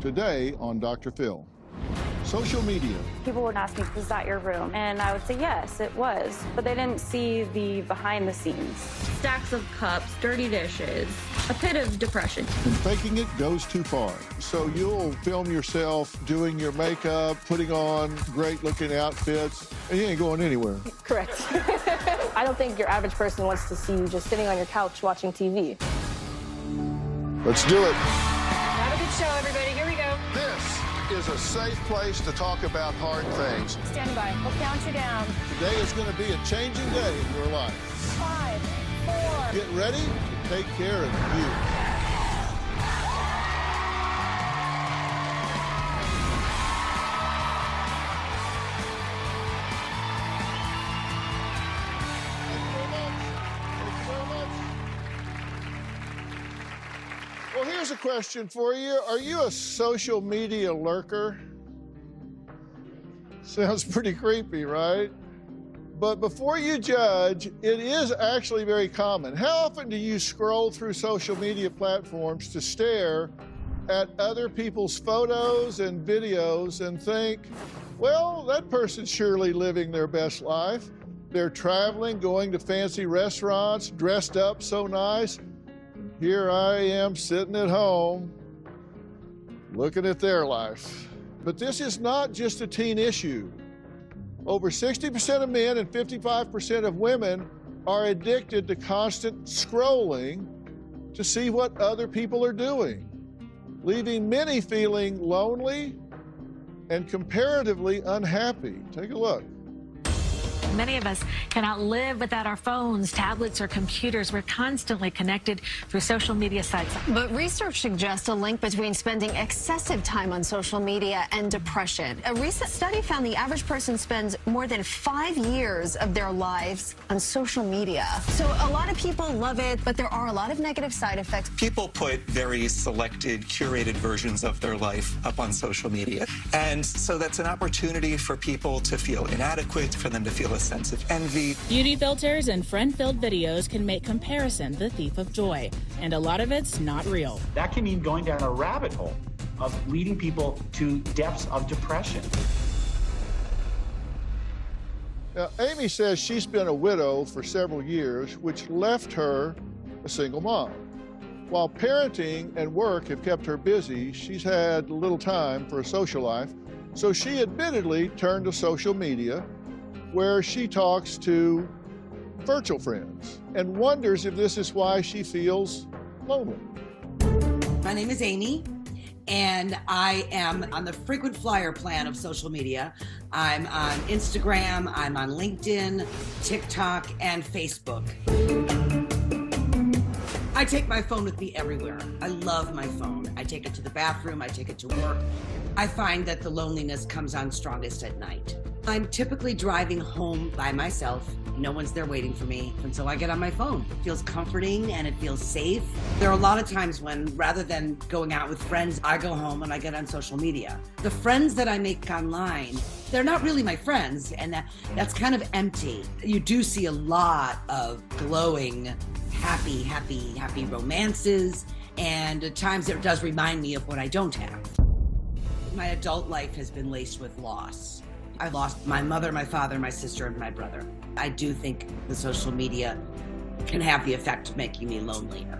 Today on Dr. Phil. Social media. People would ask me, was that your room? And I would say, yes, it was. But they didn't see the behind the scenes. Stacks of cups, dirty dishes, a pit of depression. And faking it goes too far. So you'll film yourself doing your makeup, putting on great looking outfits, and you ain't going anywhere. Correct. I don't think your average person wants to see you just sitting on your couch watching TV. Let's do it. Have a good show, everybody. Here we go. This is a safe place to talk about hard things. Stand by. We'll count you down. Today is going to be a changing day in your life. 5, 4. Get ready to take care of you. Well, here's a question for you. Are you a social media lurker? Sounds pretty creepy, right? But before you judge, it is actually very common. How often do you scroll through social media platforms to stare at other people's photos and videos and think, well, that person's surely living their best life. They're traveling, going to fancy restaurants, dressed up so nice. Here I am sitting at home looking at their life. But this is not just a teen issue. Over 60% of men and 55% of women are addicted to constant scrolling to see what other people are doing, leaving many feeling lonely and comparatively unhappy. Take a look. Many of us cannot live without our phones, tablets, or computers. We're constantly connected through social media sites. But research suggests a link between spending excessive time on social media and depression. A recent study found the average person spends more than 5 years of their lives on social media. So a lot of people love it, but there are a lot of negative side effects. People put very selected, curated versions of their life up on social media. And so that's an opportunity for people to feel inadequate, for them to feel a sense of envy. Beauty filters and friend-filled videos can make comparison the thief of joy, and a lot of it's not real. That can mean going down a rabbit hole of leading people to depths of depression. Now, Amy says she's been a widow for several years, which left her a single mom. While parenting and work have kept her busy, she's had little time for a social life, so she admittedly turned to social media, where she talks to virtual friends and wonders if this is why she feels lonely. My name is Amy, and I am on the frequent flyer plan of social media. I'm on Instagram, I'm on LinkedIn, TikTok, and Facebook. I take my phone with me everywhere. I love my phone. I take it to the bathroom, I take it to work. I find that the loneliness comes on strongest at night. I'm typically driving home by myself. No one's there waiting for me, and so I get on my phone. It feels comforting and it feels safe. There are a lot of times when, rather than going out with friends, I go home and I get on social media. The friends that I make online, they're not really my friends, and that's kind of empty. You do see a lot of glowing, happy romances, and at times it does remind me of what I don't have. My adult life has been laced with loss. I lost my mother, my father, my sister, and my brother. I do think the social media can have the effect of making me lonelier.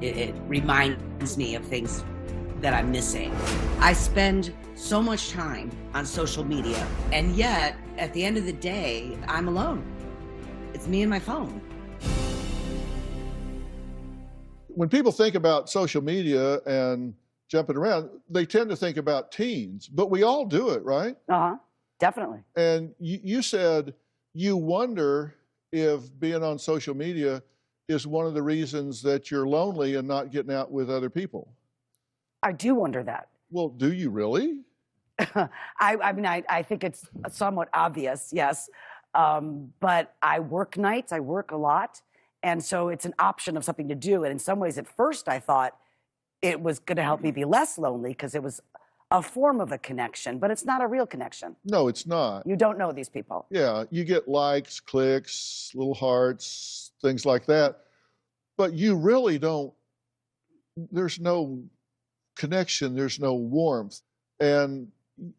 It reminds me of things that I'm missing. I spend so much time on social media, and yet, at the end of the day, I'm alone. It's me and my phone. When people think about social media and jumping around, they tend to think about teens, but we all do it, right? Uh-huh, definitely. And you said you wonder if being on social media is one of the reasons that you're lonely and not getting out with other people. I do wonder that. Well, do you really? I mean, I think it's somewhat obvious, yes. But I work nights, I work a lot. And so it's an option of something to do. And in some ways, at first, I thought it was going to help me be less lonely because it was a form of a connection, but it's not a real connection. No, it's not. You don't know these people. Yeah, you get likes, clicks, little hearts, things like that. But you really don't, there's no connection, there's no warmth. And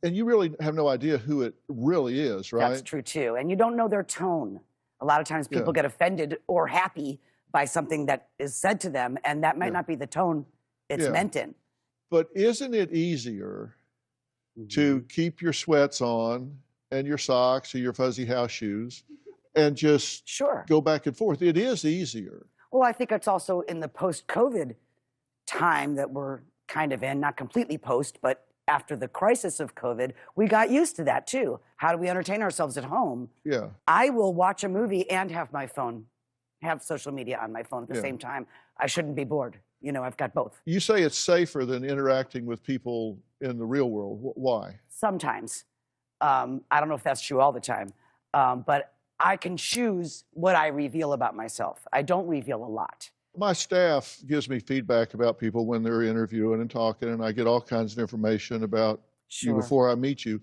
you really have no idea who it really is, right? That's true too. And you don't know their tone. A lot of times people get offended or happy by something that is said to them, and that might not be the tone it's meant in. But isn't it easier to keep your sweats on and your socks or your fuzzy house shoes and just go back and forth? It is easier. Well, I think it's also in the post-COVID time that we're kind of in, not completely post, but after the crisis of COVID, we got used to that too. How do we entertain ourselves at home? Yeah. I will watch a movie and have my phone, have social media on my phone at the same time. I shouldn't be bored. You know, I've got both. You say it's safer than interacting with people in the real world. Why? Sometimes. I don't know if that's true all the time, but I can choose what I reveal about myself. I don't reveal a lot. My staff gives me feedback about people when they're interviewing and talking, and I get all kinds of information about you before I meet you.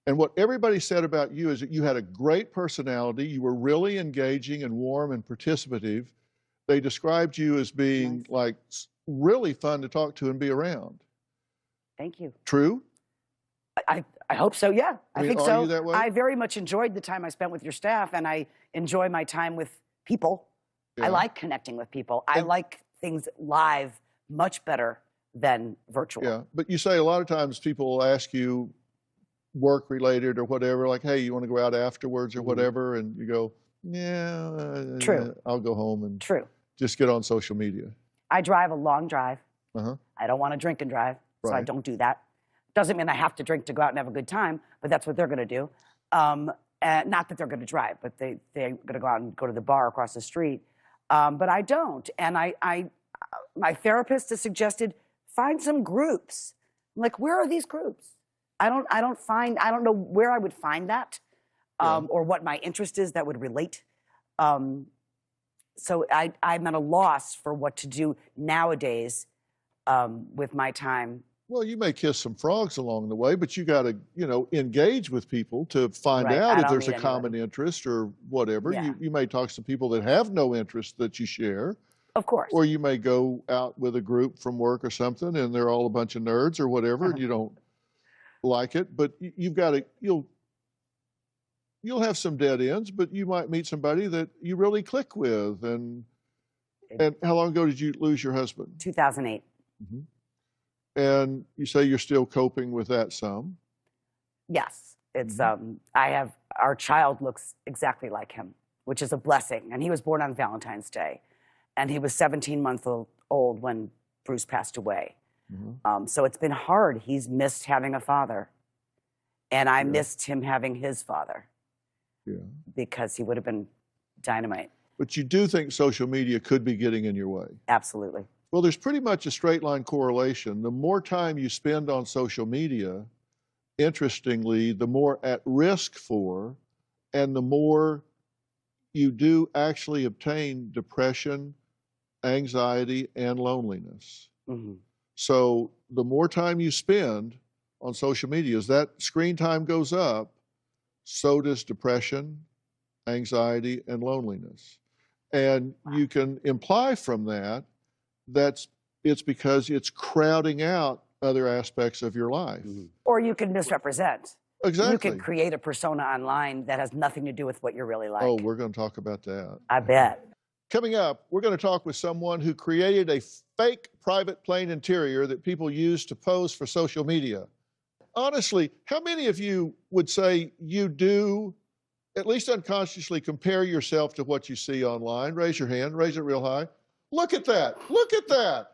And what everybody said about you is that you had a great personality. You were really engaging and warm and participative. They described you as being like really fun to talk to and be around. Thank you. True? I hope so, yeah. I mean, think are so. you that way? I very much enjoyed the time I spent with your staff, and I enjoy my time with people. I like connecting with people. I like things live much better than virtual. Yeah, but you say a lot of times people will ask you work related or whatever, like, hey, you want to go out afterwards or whatever, and you go, yeah, True. I'll go home and True. just get on social media. I drive a long drive. I don't want to drink and drive, so I don't do that. Doesn't mean I have to drink to go out and have a good time, but that's what they're going to do. And not that they're going to drive, but they're going to go out and go to the bar across the street. But I don't. And my therapist has suggested find some groups. I'm like, where are these groups? I don't know where I would find that or what my interest is that would relate. So I'm at a loss for what to do nowadays with my time. Well, you may kiss some frogs along the way, but you got to, engage with people to find out if there's a common interest or whatever. Yeah. You may talk to people that have no interest that you share. Of course. Or you may go out with a group from work or something, and they're all a bunch of nerds or whatever, and you don't like it. But you've got to, you'll have some dead ends, but you might meet somebody that you really click with. And how long ago did you lose your husband? 2008. And you say you're still coping with that some? Yes. It's our child looks exactly like him, which is a blessing. And he was born on Valentine's Day. And he was 17 months old when Bruce passed away. So it's been hard. He's missed having a father. And I missed him having his father. Because he would have been dynamite. But you do think social media could be getting in your way? Absolutely. Well, there's pretty much a straight line correlation. The more time you spend on social media, interestingly, the more at risk for, and the more you do actually obtain depression, anxiety, and loneliness. So the more time you spend on social media, as that screen time goes up, so does depression, anxiety, and loneliness. And you can imply from that it's because it's crowding out other aspects of your life. Or you can misrepresent. Exactly. You can create a persona online that has nothing to do with what you're really like. Oh, we're going to talk about that. I bet. Coming up, we're going to talk with someone who created a fake private plane interior that people use to pose for social media. Honestly, how many of you would say you do, at least unconsciously, compare yourself to what you see online? Raise your hand. Raise it real high. Look at that. Look at that.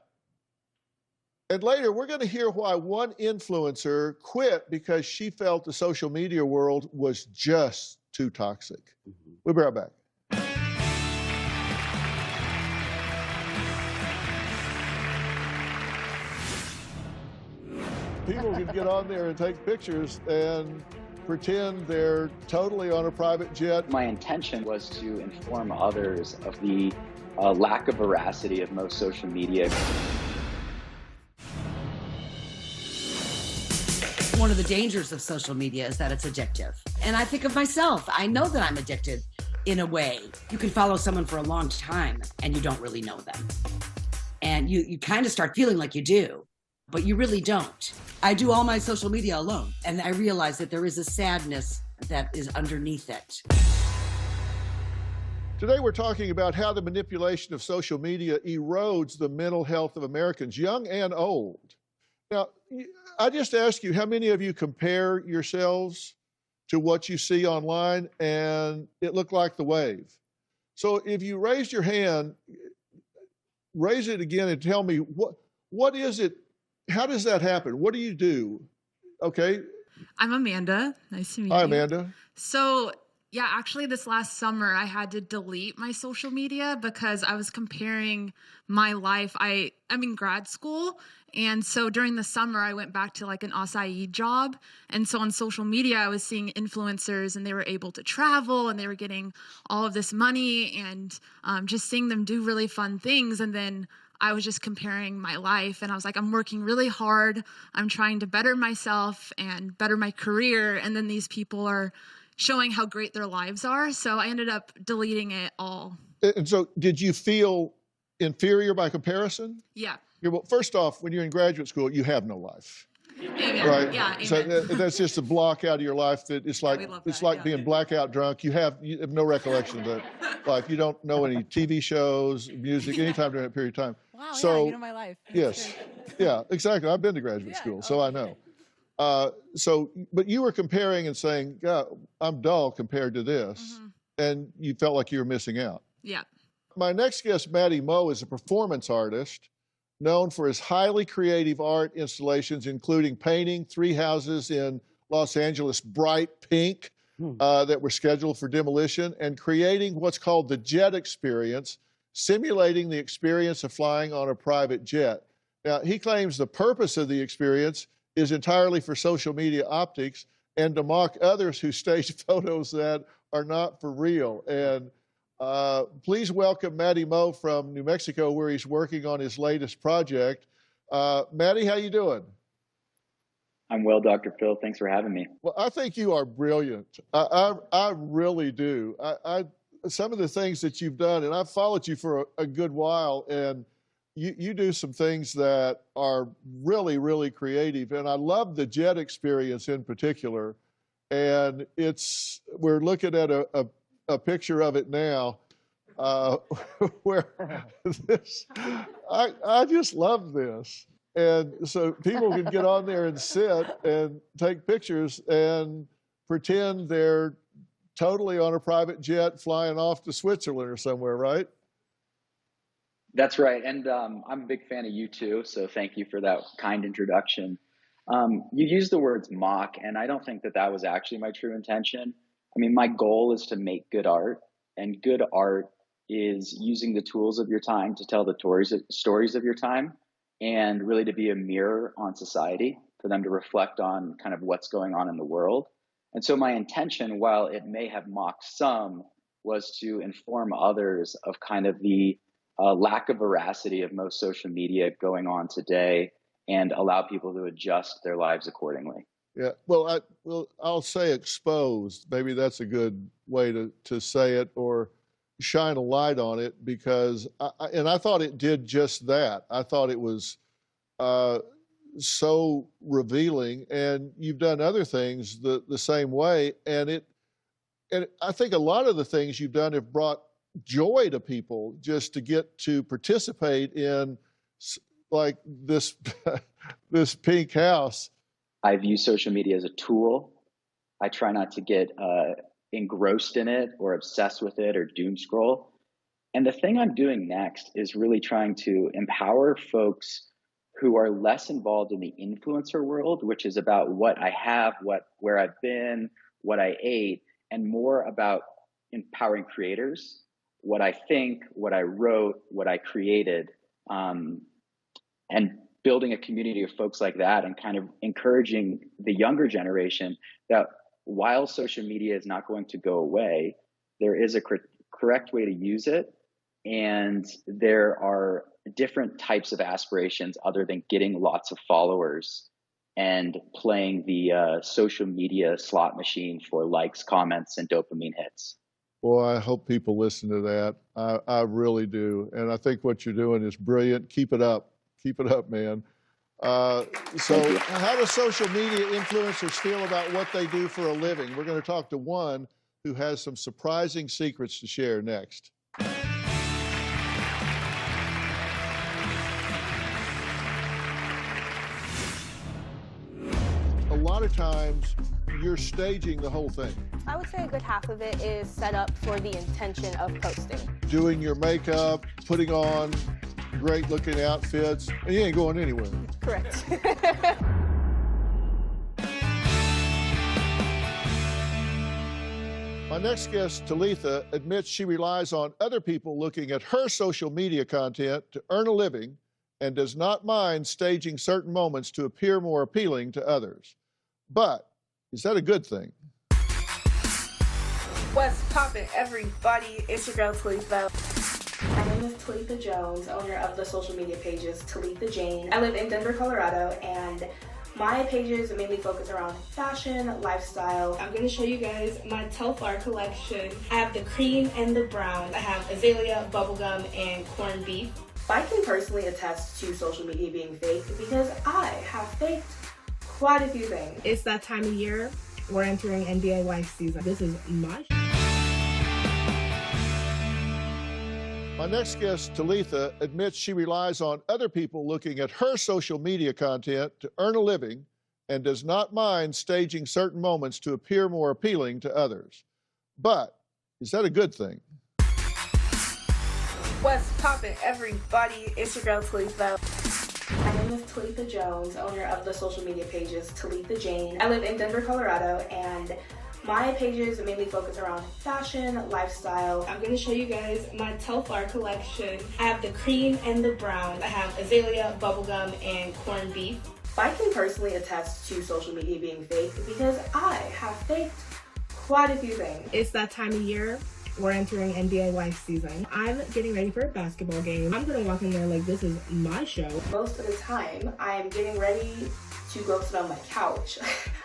And later, we're going to hear why one influencer quit because she felt the social media world was just too toxic. We'll be right back. People can get on there and take pictures and pretend they're totally on a private jet. My intention was to inform others of the lack of veracity of most social media. One of the dangers of social media is that it's addictive. And I think of myself, I know that I'm addicted in a way. You can follow someone for a long time and you don't really know them. And you kind of start feeling like you do. but you really don't. I do all my social media alone, and I realize that there is a sadness that is underneath it. Today, we're talking about how the manipulation of social media erodes the mental health of Americans, young and old. Now, I just ask you, how many of you compare yourselves to what you see online and it looked like the wave? So if you raised your hand, raise it again and tell me, what is it? How does that happen? What do you do? Okay. I'm Amanda. Nice to meet you. Hi, Amanda. So, yeah, actually this last summer I had to delete my social media because I was comparing my life. I'm in grad school. And so during the summer I went back to like an acai job. And so on social media I was seeing influencers and they were able to travel and they were getting all of this money and just seeing them do really fun things. And then I was just comparing my life and I was like, I'm working really hard. I'm trying to better myself and better my career. And then these people are showing how great their lives are. So I ended up deleting it all. And so did you feel inferior by comparison? Yeah. Well, first off, when you're in graduate school, you have no life. Amen. Right? Yeah, amen. So that's just a block out of your life that it's like being blackout drunk. You have no recollection of that life. You don't know any TV shows, music, anytime during that period of time. Wow, so, yeah, you know my life. That's yes. true. Yeah, exactly. I've been to graduate school, so I know. But you were comparing and saying, God, I'm dull compared to this. And you felt like you were missing out. Yeah. My next guest, Maddie Moe, is a performance artist known for his highly creative art installations, including painting 3 houses in Los Angeles bright pink that were scheduled for demolition, and creating what's called the jet experience, simulating the experience of flying on a private jet. Now, he claims the purpose of the experience is entirely for social media optics and to mock others who stage photos that are not for real. And please welcome Maddie Moe from New Mexico, where he's working on his latest project. Maddie, how you doing? I'm well, Dr. Phil. Thanks for having me. Well, I think you are brilliant. I really do. Some of the things that you've done, and I've followed you for a good while, and you do some things that are really, really creative. And I love the jet experience in particular. And we're looking at a picture of it now, where I just love this. And so people can get on there and sit and take pictures and pretend they're totally on a private jet flying off to Switzerland or somewhere, right? That's right. And I'm a big fan of you too. So thank you for that kind introduction. You used the words mock, and I don't think that was actually my true intention. I mean, my goal is to make good art, and good art is using the tools of your time to tell the stories of your time, and really to be a mirror on society for them to reflect on kind of what's going on in the world. And so my intention, while it may have mocked some, was to inform others of kind of the lack of veracity of most social media going on today, and allow people to adjust their lives accordingly. Yeah, well, I'll say exposed. Maybe that's a good way to say it, or shine a light on it, because I thought it did just that. I thought it was so revealing, and you've done other things the same way, and I think a lot of the things you've done have brought joy to people just to get to participate in, like this this pink house. I view social media as a tool. I try not to get engrossed in it or obsessed with it or doom scroll. And the thing I'm doing next is really trying to empower folks who are less involved in the influencer world, which is about what I have, where I've been, what I ate, and more about empowering creators, what I think, what I wrote, what I created, and building a community of folks like that, and kind of encouraging the younger generation that while social media is not going to go away, there is a correct way to use it. And there are different types of aspirations other than getting lots of followers and playing the social media slot machine for likes, comments, and dopamine hits. Well, I hope people listen to that. I really do. And I think what you're doing is brilliant. Keep it up. Keep it up, man. So how do social media influencers feel about what they do for a living? We're going to talk to one who has some surprising secrets to share next. A lot of times, you're staging the whole thing. I would say a good half of it is set up for the intention of posting. Doing your makeup, putting on great-looking outfits, and you ain't going anywhere. Correct. My next guest, Talitha, admits she relies on other people looking at her social media content to earn a living and does not mind staging certain moments to appear more appealing to others. But is that a good thing? What's poppin', everybody? It's your girl, Talitha. My name is Talitha Jones, owner of the social media pages Talitha Jane. I live in Denver, Colorado, and my pages mainly focus around fashion, lifestyle. I'm going to show you guys my Telfar collection. I have the cream and the brown. I have azalea, bubblegum, and corned beef. I can personally attest to social media being fake because I have faked quite a few things. It's that time of year. We're entering NBA wife season. This is my My next guest, Talitha, admits she relies on other people looking at her social media content to earn a living and does not mind staging certain moments to appear more appealing to others. But is that a good thing? What's poppin', everybody? It's your girl, Talitha. My name is Talitha Jones, owner of the social media pages Talitha Jane. I live in Denver, Colorado, and my pages mainly focus around fashion, lifestyle. I'm going to show you guys my Telfar collection. I have the cream and the brown. I have azalea, bubblegum, and corned beef. I can personally attest to social media being fake because I have faked quite a few things. It's that time of year. We're entering NBA wife season. I'm getting ready for a basketball game. I'm gonna walk in there like this is my show. Most of the time, I'm getting ready to go sit on my couch.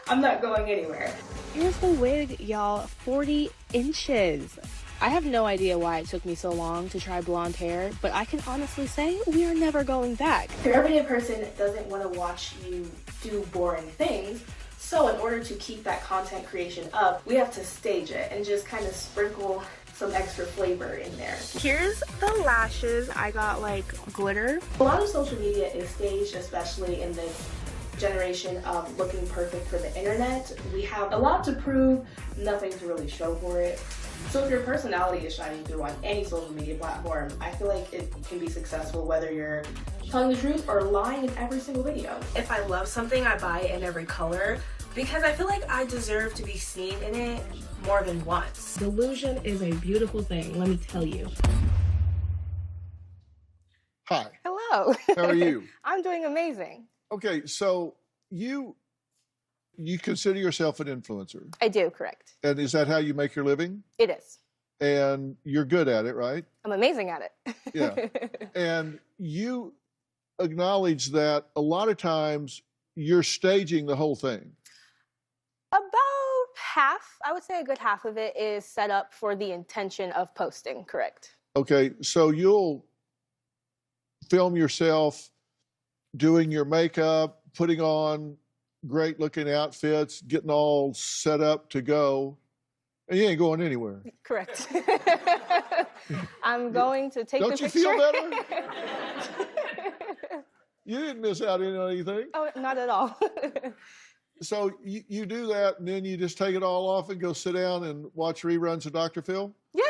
I'm not going anywhere. Here's the wig, y'all. 40 inches. I have no idea why it took me so long to try blonde hair, but I can honestly say we are never going back. Your everyday person doesn't want to watch you do boring things. So in order to keep that content creation up, we have to stage it and just kind of sprinkle some extra flavor in there. Here's the lashes. I got like glitter. A lot of social media is staged, especially in this generation of looking perfect for the internet. We have a lot to prove, nothing to really show for it. So if your personality is shining through on any social media platform, I feel like it can be successful whether you're telling the truth or lying in every single video. If I love something, I buy it in every color because I feel like I deserve to be seen in it more than once. Delusion is a beautiful thing, let me tell you. Hi. Hello. How are you? I'm doing amazing. Okay, so you consider yourself an influencer. I do, correct. And is that how you make your living? It is. And you're good at it, right? I'm amazing at it. Yeah. And you acknowledge that a lot of times you're staging the whole thing. About half, I would say a good half of it is set up for the intention of posting, correct. Okay, so you'll film yourself doing your makeup, putting on great looking outfits, getting all set up to go, and you ain't going anywhere. Correct. I'm going to take the picture. Don't you feel better? You didn't miss out on anything. Oh, not at all. So you do that, and then you just take it all off and go sit down and watch reruns of Dr. Phil? Yeah.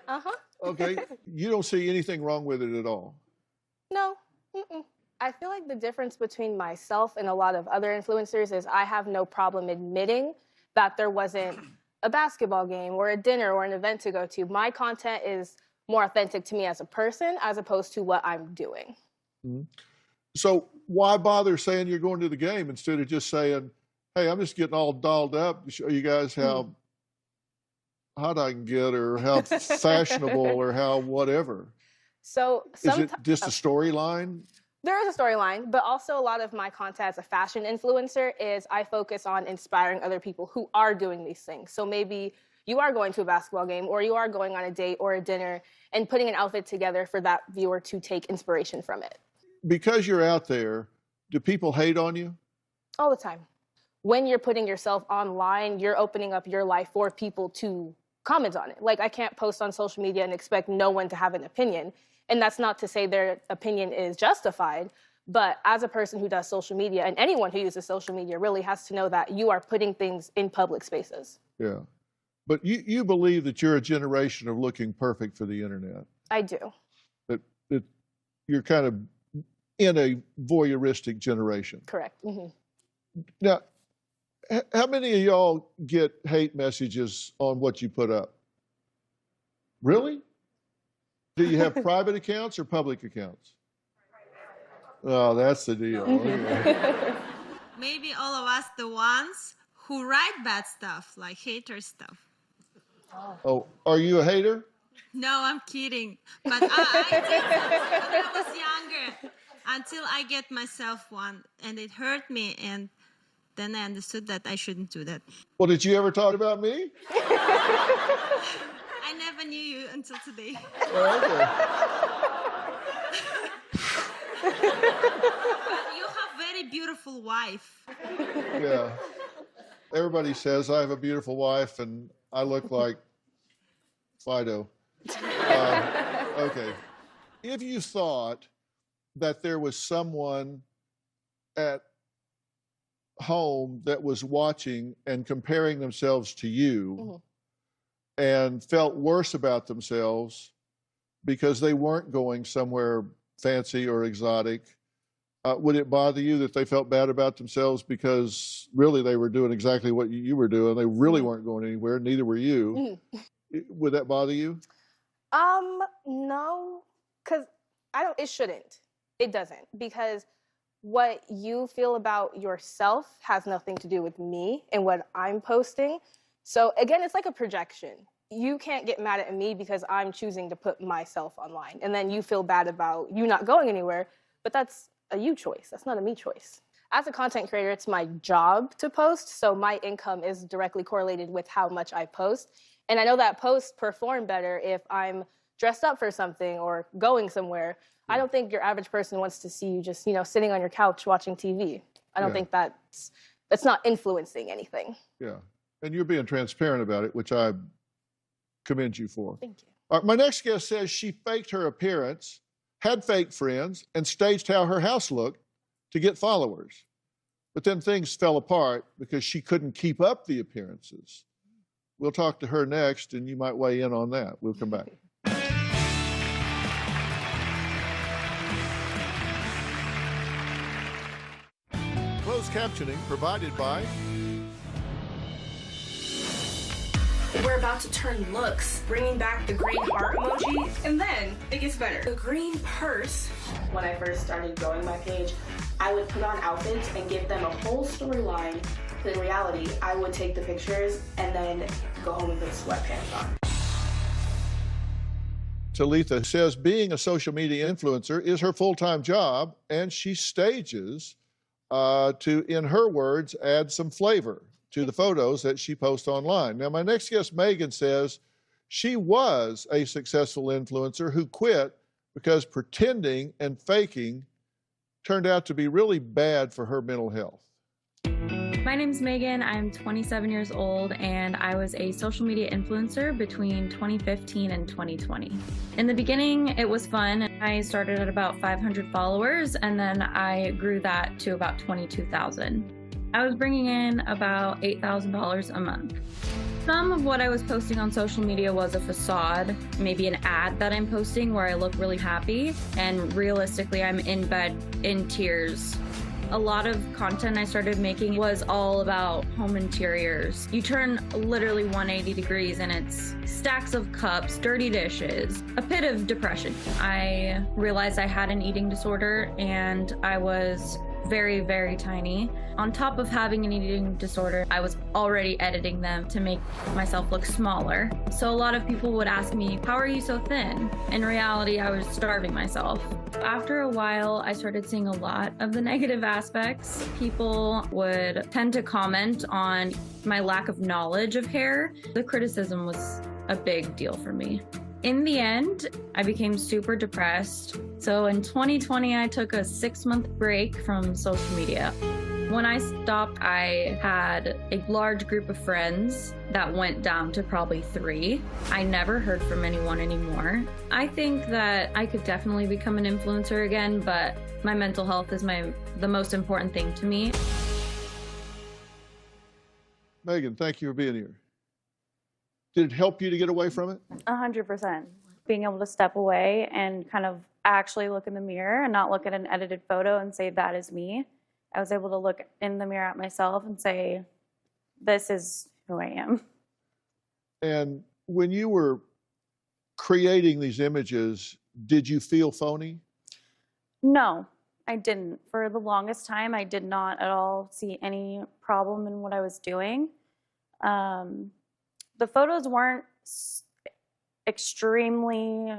Uh-huh. Okay. You don't see anything wrong with it at all? No. Mm-mm. I feel like the difference between myself and a lot of other influencers is I have no problem admitting that there wasn't a basketball game or a dinner or an event to go to. My content is more authentic to me as a person as opposed to what I'm doing. Mm-hmm. So why bother saying you're going to the game instead of just saying, hey, I'm just getting all dolled up to show you guys how hot I can get or how fashionable or how whatever. So is it just a storyline? There is a storyline, but also a lot of my content as a fashion influencer is I focus on inspiring other people who are doing these things. So maybe you are going to a basketball game or you are going on a date or a dinner and putting an outfit together for that viewer to take inspiration from it. because you're out there, do people hate on you? All the time. When you're putting yourself online, you're opening up your life for people to comment on it. Like, I can't post on social media and expect no one to have an opinion. And that's not to say their opinion is justified, but as a person who does social media, and anyone who uses social media really has to know that you are putting things in public spaces. Yeah. But you believe that you're a generation of looking perfect for the internet. I do. That you're kind of in a voyeuristic generation. Correct. Mm-hmm. Now, how many of y'all get hate messages on what you put up? Really? Do you have private accounts or public accounts? Oh, that's the deal. Okay. Maybe all of us, the ones who write bad stuff, like hater stuff. Oh, are you a hater? No, I'm kidding. But I did that when I was younger, until I get myself one, and it hurt me, and then I understood that I shouldn't do that. Well, did you ever talk about me? I never knew you until today. Oh, But you have very beautiful wife. okay. Yeah. Everybody says I have a beautiful wife and I look like Fido. Okay. If you thought that there was someone at home that was watching and comparing themselves to you and felt worse about themselves because they weren't going somewhere fancy or exotic, would it bother you that they felt bad about themselves because really they were doing exactly what you were doing? They really weren't going anywhere, neither were you. Would that bother you? No, because it shouldn't. It doesn't, because what you feel about yourself has nothing to do with me and what I'm posting. So again, it's like a projection. You can't get mad at me because I'm choosing to put myself online. And then you feel bad about you not going anywhere, but that's a you choice. That's not a me choice. As a content creator, it's my job to post. So my income is directly correlated with how much I post. And I know that posts perform better if I'm dressed up for something or going somewhere. I don't think your average person wants to see you just, sitting on your couch watching TV. I don't think that's not influencing anything. Yeah. And you're being transparent about it, which I commend you for. Thank you. All right, my next guest says she faked her appearance, had fake friends, and staged how her house looked to get followers. But then things fell apart because she couldn't keep up the appearances. We'll talk to her next, and you might weigh in on that. We'll come back. Closed captioning provided by... We're about to turn looks, bringing back the green heart emoji, and then it gets better. The green purse. When I first started growing my page, I would put on outfits and give them a whole storyline. But in reality, I would take the pictures and then go home and put sweatpants on. Talitha says being a social media influencer is her full-time job, and she stages to, in her words, add some flavor to the photos that she posts online. Now, my next guest, Megan, says she was a successful influencer who quit because pretending and faking turned out to be really bad for her mental health. My name's Megan. I'm 27 years old, and I was a social media influencer between 2015 and 2020. In the beginning, it was fun. I started at about 500 followers, and then I grew that to about 22,000. I was bringing in about $8,000 a month. Some of what I was posting on social media was a facade, maybe an ad that I'm posting where I look really happy, and realistically, I'm in bed in tears. A lot of content I started making was all about home interiors. You turn literally 180 degrees and it's stacks of cups, dirty dishes, a pit of depression. I realized I had an eating disorder and I was very, very tiny. On top of having an eating disorder, I was already editing them to make myself look smaller. So a lot of people would ask me, how are you so thin? In reality, I was starving myself. After a while, I started seeing a lot of the negative aspects. People would tend to comment on my lack of knowledge of hair. The criticism was a big deal for me. In the end, I became super depressed. So in 2020, I took a 6-month break from social media. When I stopped, I had a large group of friends that went down to probably 3. I never heard from anyone anymore. I think that I could definitely become an influencer again, but my mental health is the most important thing to me. Megan, thank you for being here. Did it help you to get away from it? 100%. Being able to step away and kind of actually look in the mirror and not look at an edited photo and say, that is me. I was able to look in the mirror at myself and say, this is who I am. And when you were creating these images, did you feel phony? No, I didn't. For the longest time, I did not at all see any problem in what I was doing. The photos weren't extremely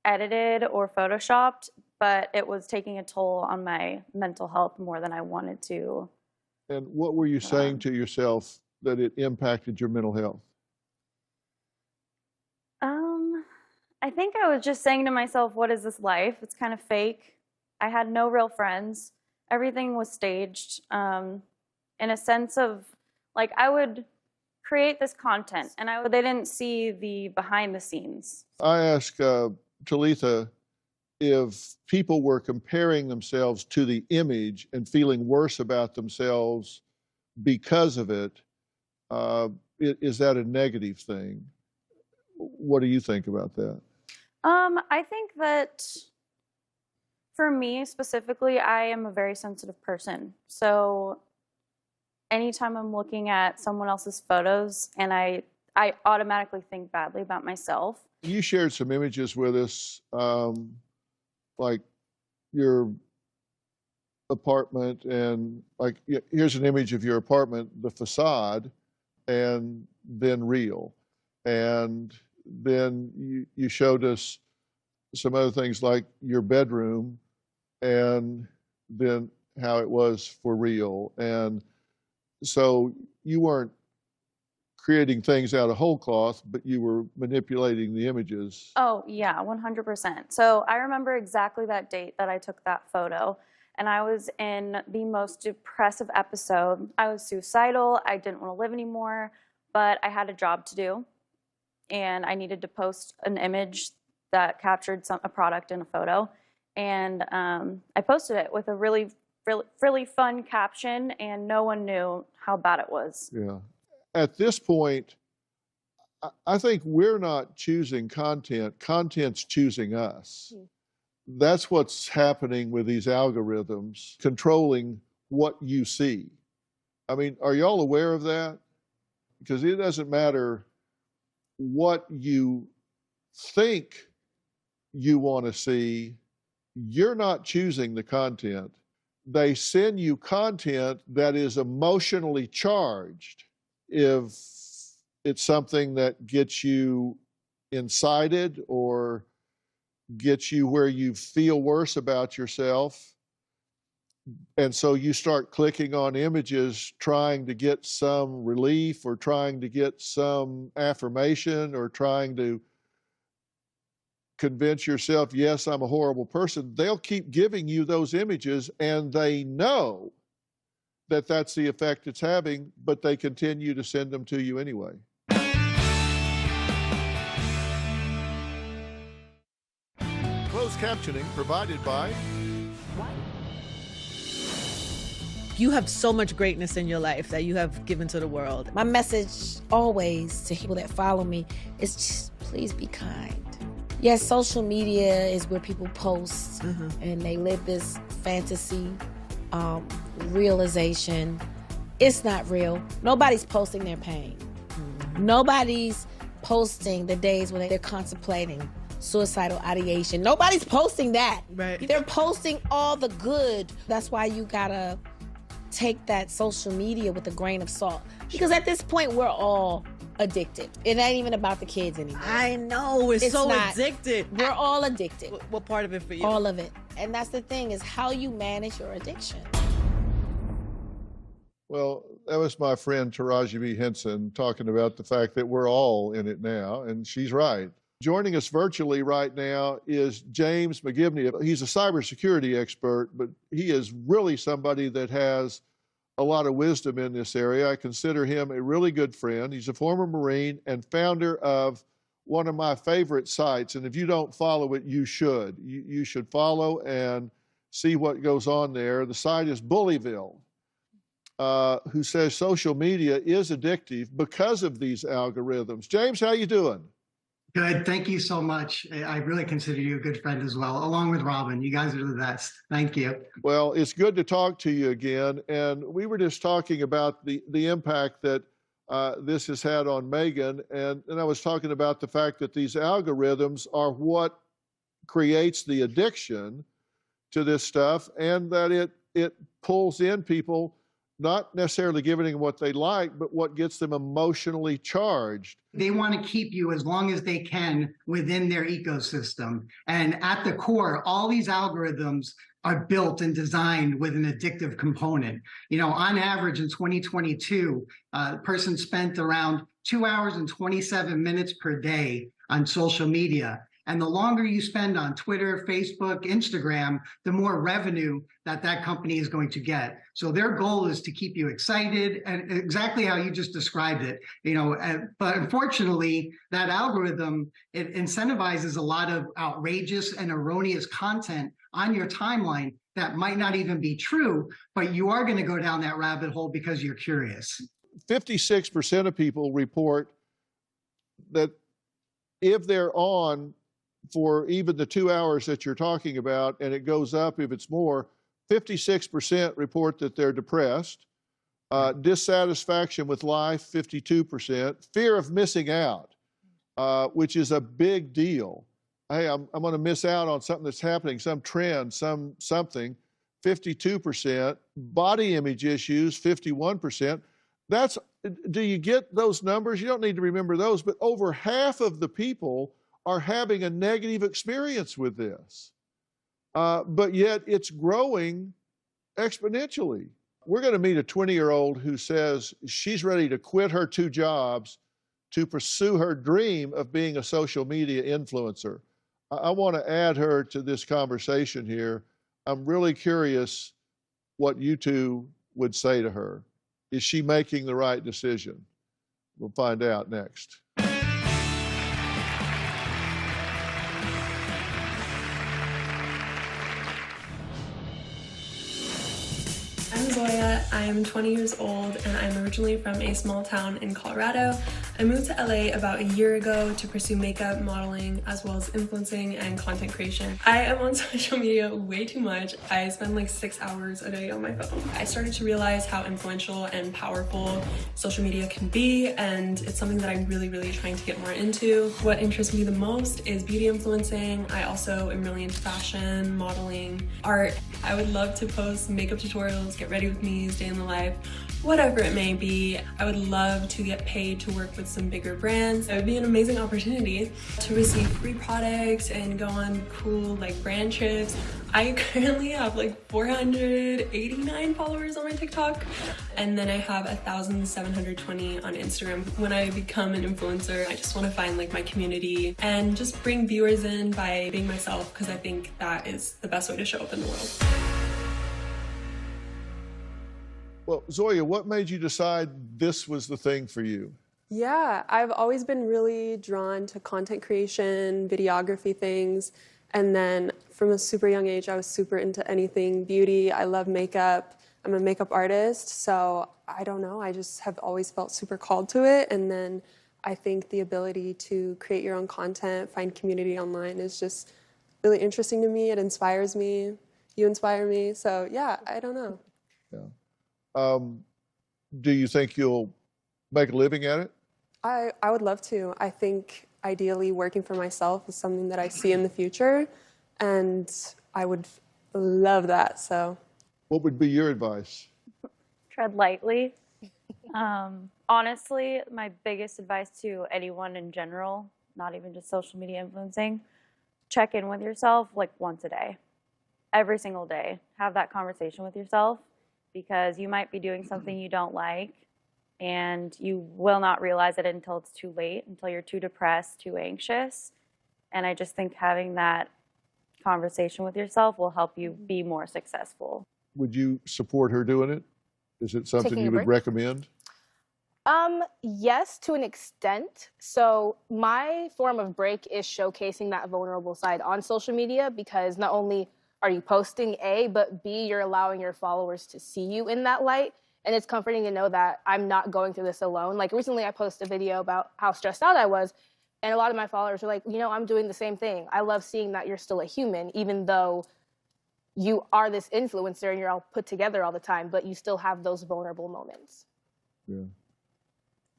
edited or photoshopped, but it was taking a toll on my mental health more than I wanted to. And what were you saying to yourself that it impacted your mental health? I think I was just saying to myself, what is this life? It's kind of fake. I had no real friends. Everything was staged. In a sense of, like, I would create this content and they didn't see the behind the scenes. I asked Talitha if people were comparing themselves to the image and feeling worse about themselves because of it, is that a negative thing? What do you think about that? I think that for me specifically, I am a very sensitive person. So anytime I'm looking at someone else's photos and I automatically think badly about myself. You shared some images with us, like your apartment, and like here's an image of your apartment, the facade, and then real. And then you showed us some other things like your bedroom and then how it was for real. And so you weren't creating things out of whole cloth, but you were manipulating the images. Oh, yeah, 100%. So I remember exactly that date that I took that photo, and I was in the most depressive episode. I was suicidal. I didn't want to live anymore, but I had a job to do, and I needed to post an image that captured a product in a photo. And I posted it with a really fun caption, and no one knew how bad it was. Yeah. At this point, I think we're not choosing content. Content's choosing us. That's what's happening with these algorithms, controlling what you see. I mean, are y'all aware of that? Because it doesn't matter what you think you want to see, you're not choosing the content. They send you content that is emotionally charged. If it's something that gets you incited or gets you where you feel worse about yourself, and so you start clicking on images trying to get some relief or trying to get some affirmation or trying to convince yourself, yes, I'm a horrible person, they'll keep giving you those images, and they know that that's the effect it's having, but they continue to send them to you anyway. Closed captioning provided by... You have so much greatness in your life that you have given to the world. My message always to people that follow me is just please be kind. Yes, social media is where people post and they live this fantasy realization. It's not real. Nobody's posting their pain. Nobody's posting the days when they're contemplating suicidal ideation. Nobody's posting that. Right. They're posting all the good. That's why you gotta take that social media with a grain of salt. Because at this point, we're all addicted. It ain't even about the kids anymore. I know, it's so not. addicted. We're all addicted. What part of it for you? All of it. And that's the thing, is how you manage your addiction. Well, that was my friend Taraji B. Henson talking about the fact that we're all in it now, and she's right. Joining us virtually right now is James McGivney. He's a cybersecurity expert, but he is really somebody that has a lot of wisdom in this area. I consider him a really good friend. He's a former Marine and founder of one of my favorite sites. And if you don't follow it, you should. You should follow and see what goes on there. The site is Bullyville, who says social media is addictive because of these algorithms. James, how you doing? Good. Thank you so much. I really consider you a good friend as well, along with Robin. You guys are the best. Thank you. Well, it's good to talk to you again. And we were just talking about the impact that this has had on Megan. And I was talking about the fact that these algorithms are what creates the addiction to this stuff, and that it pulls in people, not necessarily giving them what they like, but what gets them emotionally charged. They want to keep you as long as they can within their ecosystem. And at the core, all these algorithms are built and designed with an addictive component. You know, on average in 2022, a person spent around 2 hours and 27 minutes per day on social media. And the longer you spend on Twitter, Facebook, Instagram, the more revenue that company is going to get. So their goal is to keep you excited, and exactly how you just described it. You know, but unfortunately, that algorithm, it incentivizes a lot of outrageous and erroneous content on your timeline that might not even be true, but you are going to go down that rabbit hole because you're curious. 56% of people report that if they're on for even the 2 hours that you're talking about, and it goes up if it's more, 56% report that they're depressed, dissatisfaction with life, 52%, fear of missing out, which is a big deal. Hey, I'm going to miss out on something that's happening, some trend, something, 52%, body image issues, 51%. Do you get those numbers? You don't need to remember those, but over half of the people are having a negative experience with this. But yet it's growing exponentially. We're going to meet a 20-year-old who says she's ready to quit her 2 jobs to pursue her dream of being a social media influencer. I want to add her to this conversation here. I'm really curious what you two would say to her. Is she making the right decision? We'll find out next. I'm Zoya, I'm 20 years old, and I'm originally from a small town in Colorado. I moved to LA about a year ago to pursue makeup, modeling, as well as influencing and content creation. I am on social media way too much. I spend like 6 hours a day on my phone. I started to realize how influential and powerful social media can be, and it's something that I'm really trying to get more into. What interests me the most is beauty influencing. I also am really into fashion, modeling, art. I would love to post makeup tutorials, get ready with me, stay in the life, whatever it may be. I would love to get paid to work with some bigger brands. It would be an amazing opportunity to receive free products and go on cool like brand trips. I currently have like 489 followers on my TikTok, and then I have 1,720 on Instagram. When I become an influencer, I just want to find like my community and just bring viewers in by being myself, because I think that is the best way to show up in the world. Well, Zoya, what made you decide this was the thing for you? Yeah, I've always been really drawn to content creation, videography things. And then from a super young age, I was super into anything beauty. I love makeup. I'm a makeup artist. So I don't know, I just have always felt super called to it. And then I think the ability to create your own content, find community online is just really interesting to me. It inspires me. You inspire me. So yeah, I don't know. Yeah. Do you think you'll make a living at it? I would love to. I think ideally working for myself is something that I see in the future, and I would love that. So what would be your advice? Tread lightly. Honestly, my biggest advice to anyone in general, not even just social media influencing, check in with yourself like once a day, every single day. Have that conversation with yourself, because you might be doing something you don't like, and you will not realize it until it's too late, until you're too depressed, too anxious, And I just think having that conversation with yourself will help you be more successful. Would you support her doing it? Is it something Taking you a would break? recommend? Yes, to an extent. So my form of break is showcasing that vulnerable side on social media, because not only are you posting A, but B, you're allowing your followers to see you in that light. And it's comforting to know that I'm not going through this alone. Like recently I posted a video about how stressed out I was, and a lot of my followers were like, you know, I'm doing the same thing. I love seeing that you're still a human, even though you are this influencer and you're all put together all the time, but you still have those vulnerable moments. Yeah.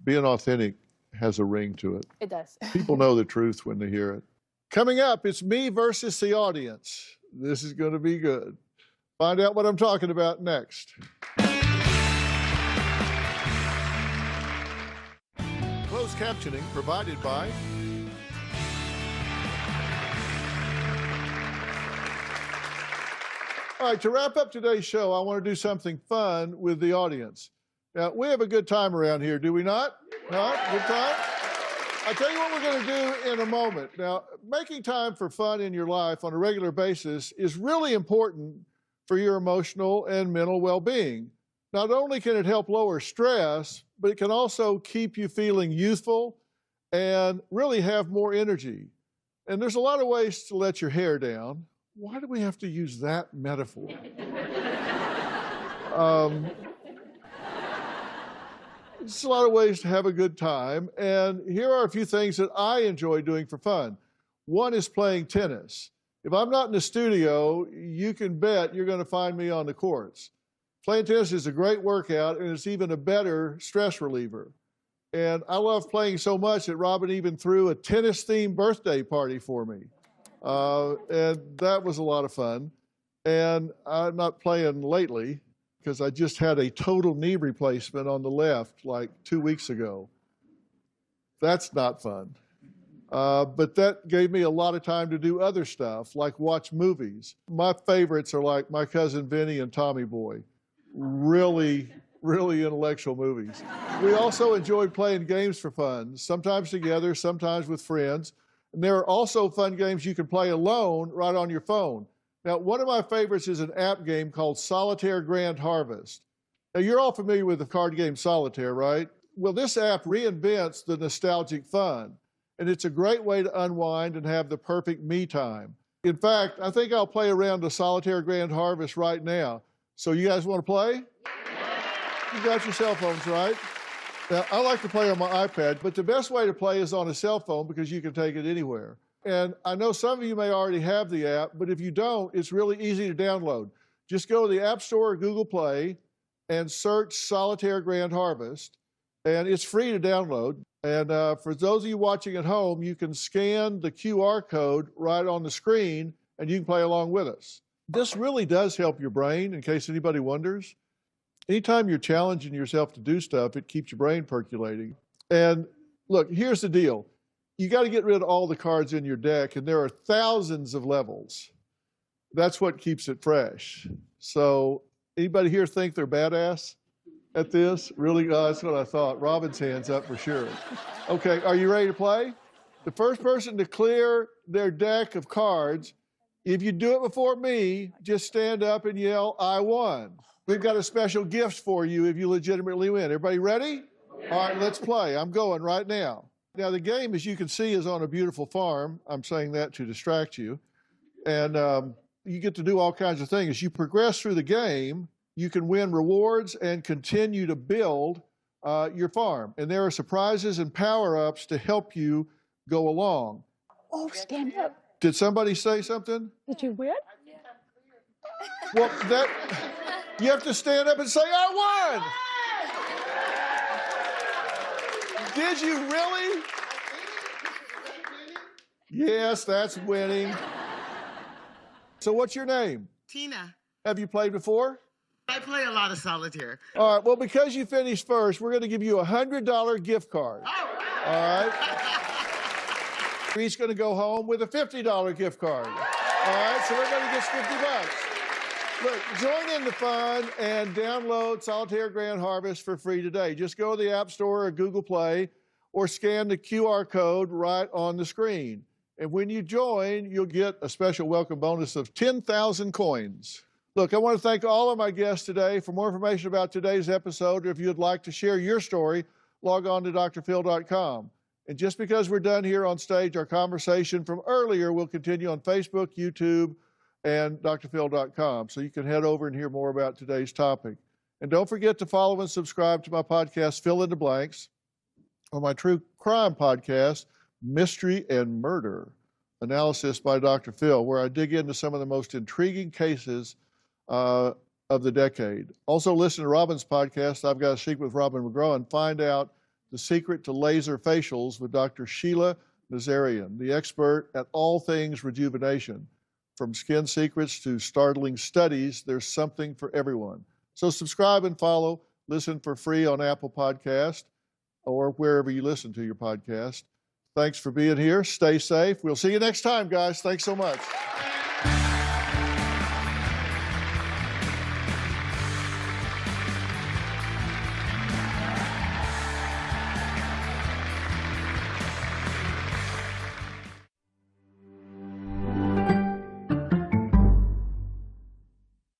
Being authentic has a ring to it. It does. People know the truth when they hear it. Coming up, it's me versus the audience. This is going to be good. Find out what I'm talking about next. Closed captioning provided by All right, to wrap up today's show, I want to do something fun with the audience. Now, we have a good time around here, do we not? Not? Good time? I'll tell you what we're going to do in a moment. Now, making time for fun in your life on a regular basis is really important for your emotional and mental well-being. Not only can it help lower stress, but it can also keep you feeling youthful and really have more energy. And there's a lot of ways to let your hair down. Why do we have to use that metaphor? There's a lot of ways to have a good time, and here are a few things that I enjoy doing for fun. One is playing tennis. If I'm not in the studio, you can bet you're going to find me on the courts. Playing tennis is a great workout, and it's even a better stress reliever. And I love playing so much that Robin even threw a tennis-themed birthday party for me. And that was a lot of fun. And I'm not playing lately because I just had a total knee replacement on the left like 2 weeks ago. That's not fun. But that gave me a lot of time to do other stuff, like watch movies. My favorites are like My Cousin Vinny and Tommy Boy. Really, really intellectual movies. We also enjoyed playing games for fun, sometimes together, sometimes with friends. And there are also fun games you can play alone right on your phone. Now, one of my favorites is an app game called Solitaire Grand Harvest. Now, you're all familiar with the card game Solitaire, right? Well, this app reinvents the nostalgic fun, and it's a great way to unwind and have the perfect me time. In fact, I think I'll play around the Solitaire Grand Harvest right now. So you guys want to play? You got your cell phones, right? Now, I like to play on my iPad, but the best way to play is on a cell phone because you can take it anywhere. And I know some of you may already have the app, but if you don't, it's really easy to download. Just go to the App Store or Google Play and search Solitaire Grand Harvest, and it's free to download. And for those of you watching at home, you can scan the QR code right on the screen, and you can play along with us. This really does help your brain, in case anybody wonders. Anytime you're challenging yourself to do stuff, it keeps your brain percolating. And look, here's the deal. You got to get rid of all the cards in your deck, and there are thousands of levels. That's what keeps it fresh. So anybody here think they're badass at this? Really? Oh, that's what I thought. Robin's hand's up for sure. Okay, are you ready to play? The first person to clear their deck of cards, if you do it before me, just stand up and yell, "I won." We've got a special gift for you if you legitimately win. Everybody ready? All right, let's play. I'm going right now. Now, the game, as you can see, is on a beautiful farm. I'm saying that to distract you. And you get to do all kinds of things. As you progress through the game, you can win rewards and continue to build your farm. And there are surprises and power-ups to help you go along. Oh, stand up. Did somebody say something? Did you win? Well, you have to stand up and say, "I won!" Did you really? Yes, that's winning. So what's your name? Tina. Have you played before? I play a lot of solitaire. All right, well, because you finished first, we're going to give you a $100 gift card. All right? We're each going to go home with a $50 gift card. All right, so everybody gets $50. Look, join in the fun and download Solitaire Grand Harvest for free today. Just go to the App Store or Google Play or scan the QR code right on the screen. And when you join, you'll get a special welcome bonus of 10,000 coins. Look, I want to thank all of my guests today. For more information about today's episode, or if you'd like to share your story, log on to drphil.com. And just because we're done here on stage, our conversation from earlier will continue on Facebook, YouTube, and drphil.com. So you can head over and hear more about today's topic. And don't forget to follow and subscribe to my podcast, Fill in the Blanks, or my true crime podcast, Mystery and Murder, Analysis by Dr. Phil, where I dig into some of the most intriguing cases of the decade. Also listen to Robin's podcast, I've Got a Secret with Robin McGraw, and find out the secret to laser facials with Dr. Sheila Nazarian, the expert at all things rejuvenation. From skin secrets to startling studies, there's something for everyone. So subscribe and follow. Listen for free on Apple Podcast or wherever you listen to your podcast. Thanks for being here. Stay safe. We'll see you next time, guys. Thanks so much.